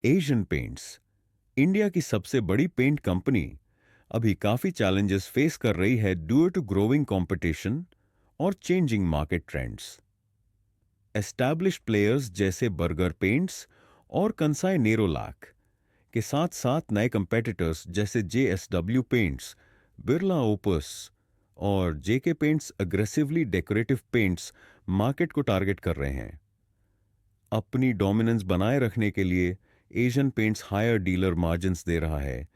Asian paints India की सबसे बड़ी पेंट कंपनी अभी काफी चैलेंजेस फेस कर रही है ड्यू टू ग्रोइंग कंपटीशन और changing market trends. Establish players जैसे बर्गर पेंट्स और कंसाई नेरोलैक के साथ साथ नए कंपेटिटर्स जैसे जेएसडब्ल्यू पेंट्स, बिरला ओपस और JK paints aggressively decorative paints market को टारगेट कर रहे हैं। अपनी डोमिनेंस बनाए रखने के लिए Asian paints higher dealer margins दे रहा है,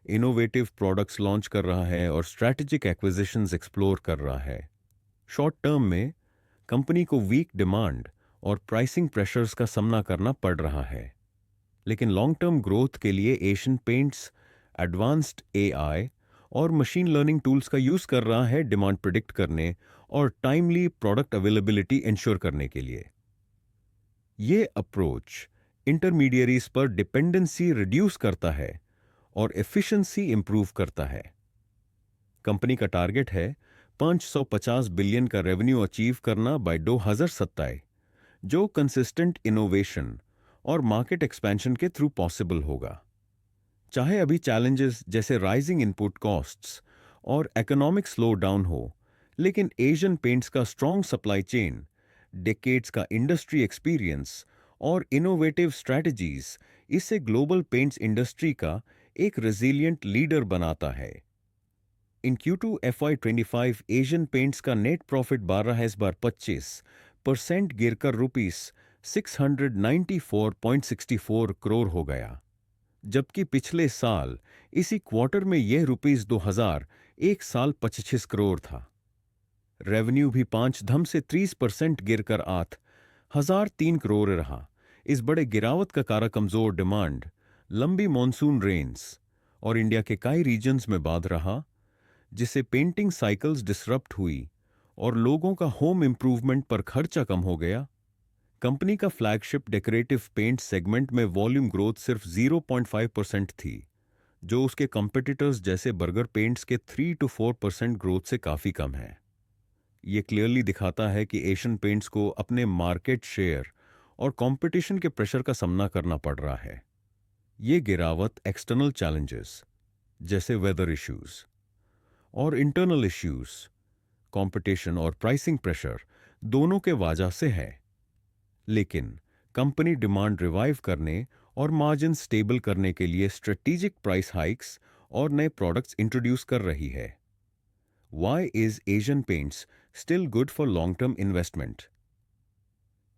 इनोवेटिव प्रोडक्ट्स लॉन्च कर रहा है और स्ट्रैटेजिक एक्विजिशंस एक्सप्लोर कर रहा है। शॉर्ट टर्म में कंपनी को वीक डिमांड और प्राइसिंग प्रेशर्स का सामना करना पड़ रहा है, लेकिन लॉन्ग टर्म ग्रोथ के लिए एशियन पेंट्स एडवांस्ड एआई और मशीन लर्निंग टूल्स का यूज कर रहा है डिमांड प्रिडिक्ट करने और टाइमली प्रोडक्ट अवेलेबिलिटी इंश्योर करने के लिए। ये अप्रोच इंटरमीडियरीज पर डिपेंडेंसी रिड्यूस करता है और एफिशिएंसी इंप्रूव करता है। कंपनी का टारगेट है 550 बिलियन का रेवेन्यू अचीव करना बाय 2027, जो कंसिस्टेंट इनोवेशन और मार्केट एक्सपेंशन के थ्रू पॉसिबल होगा। चाहे अभी चैलेंजेस जैसे राइजिंग इनपुट कॉस्ट्स और इकोनॉमिक स्लो डाउन हो, लेकिन एशियन पेंट्स का स्ट्रॉन्ग सप्लाई चेन, डेकेड्स का इंडस्ट्री एक्सपीरियंस और इनोवेटिव स्ट्रैटेजीज इसे ग्लोबल पेंट्स इंडस्ट्री का एक रेजिलिएंट लीडर बनाता है। इन Q2 FY25 एशियन पेंट्स का नेट प्रॉफिट 25% गिरकर ₹694.64 करोड़ हो गया, जबकि पिछले साल इसी क्वार्टर में यह ₹2000 एक साल 25 करोड़ था। रेवेन्यू भी 5 से 30% गिरकर 8,003 करोड़ रहा। इस बड़े गिरावट का कारण कमजोर डिमांड, लंबी मॉनसून रेन्स और इंडिया के कई रीजन्स में बाध रहा, जिससे पेंटिंग साइकिल्स डिसरप्ट हुई और लोगों का होम इंप्रूवमेंट पर खर्चा कम हो गया। कंपनी का फ्लैगशिप डेकोरेटिव पेंट सेगमेंट में वॉल्यूम ग्रोथ सिर्फ 0.5% थी, जो उसके कंपेटिटर्स जैसे बर्गर पेंट्स के 3 to 4% ग्रोथ से काफी कम है। ये क्लियरली दिखाता है कि एशियन पेंट्स को अपने मार्केट शेयर और कंपटीशन के प्रेशर का सामना करना पड़ रहा है। ये गिरावट एक्सटर्नल चैलेंजेस जैसे वेदर इश्यूज और इंटरनल इश्यूज, कंपटीशन और प्राइसिंग प्रेशर दोनों के वजह से है, लेकिन कंपनी डिमांड रिवाइव करने और मार्जिन स्टेबल करने के लिए स्ट्रेटेजिक प्राइस हाइक्स और नए प्रोडक्ट्स इंट्रोड्यूस कर रही है। Why is Asian Paints still good for long-term investment?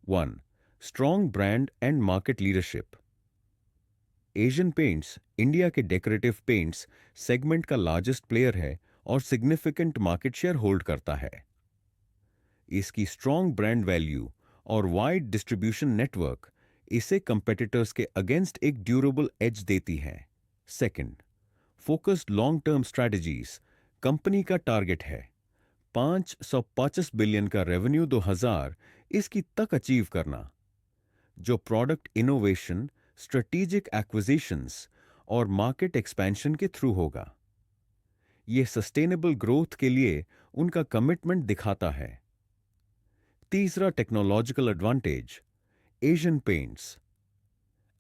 1. Strong brand and market leadership. Asian paints India के डेकोरेटिव पेंट्स सेगमेंट का लार्जेस्ट प्लेयर है और सिग्निफिकेंट मार्केट शेयर होल्ड करता है। इसकी स्ट्रॉन्ग ब्रांड वैल्यू और वाइड डिस्ट्रीब्यूशन नेटवर्क इसे competitors के अगेंस्ट एक ड्यूरेबल एज देती है। Second, focused long term strategies. Company का टारगेट है 525 बिलियन का रेवेन्यू 2000 तक अचीव करना, जो प्रोडक्ट इनोवेशन, स्ट्रेटेजिक एक्विजिशंस और मार्केट एक्सपेंशन के थ्रू होगा। यह सस्टेनेबल ग्रोथ के लिए उनका कमिटमेंट दिखाता है। तीसरा, technological advantage. Asian paints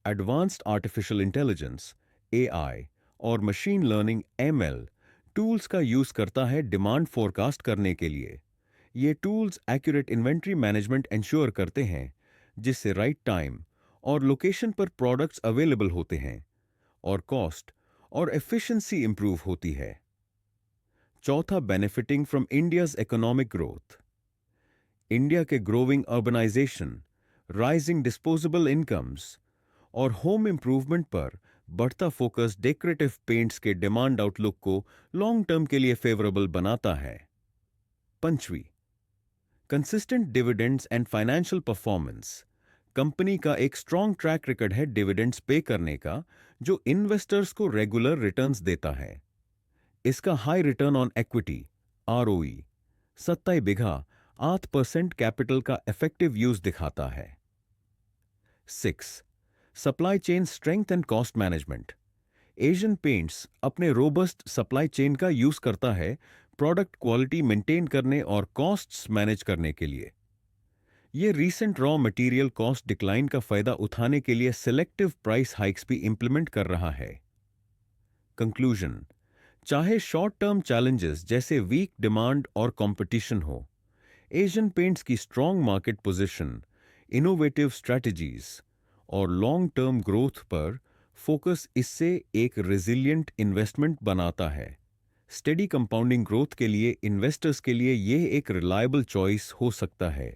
advanced artificial intelligence AI और मशीन लर्निंग एमएल टूल्स का यूज करता है डिमांड फोरकास्ट करने के लिए। ये tools accurate inventory management ensure करते हैं, जिससे राइट टाइम और लोकेशन पर प्रोडक्ट्स अवेलेबल होते हैं और कॉस्ट और एफिशिएंसी इंप्रूव होती है। चौथा, benefiting from India's economic growth. India के growing urbanisation, rising disposable incomes और होम इंप्रूवमेंट पर बढ़ता फोकस डेकोरेटिव पेंट्स के डिमांड आउटलुक को लॉन्ग टर्म के लिए फेवरेबल बनाता है। पंचवी, consistent dividends and financial performance. Company का एक स्ट्रॉन्ग ट्रैक रिकॉर्ड है डिविडेंड्स पे करने का, जो इन्वेस्टर्स को रेगुलर रिटर्न्स देता है। इसका high return on equity ROE 8% capital का इफेक्टिव यूज दिखाता है। 6. Supply chain strength and cost management. Asian paints अपने रोबस्ट सप्लाई चेन का यूज करता है प्रोडक्ट क्वालिटी मेंटेन करने और कॉस्ट्स मैनेज करने के लिए। ये recent raw material cost decline का फायदा उठाने के लिए सिलेक्टिव प्राइस हाइक्स भी इंप्लीमेंट कर रहा है। कंक्लूजन, चाहे शॉर्ट टर्म चैलेंजेस जैसे वीक डिमांड और कंपटीशन हो, एशियन पेंट्स की strong market position, innovative strategies और लॉन्ग टर्म ग्रोथ पर फोकस इससे एक रेजिलिएंट इन्वेस्टमेंट बनाता है। स्टेडी कंपाउंडिंग ग्रोथ के लिए इन्वेस्टर्स के लिए यह एक रिलायबल चॉइस हो सकता है।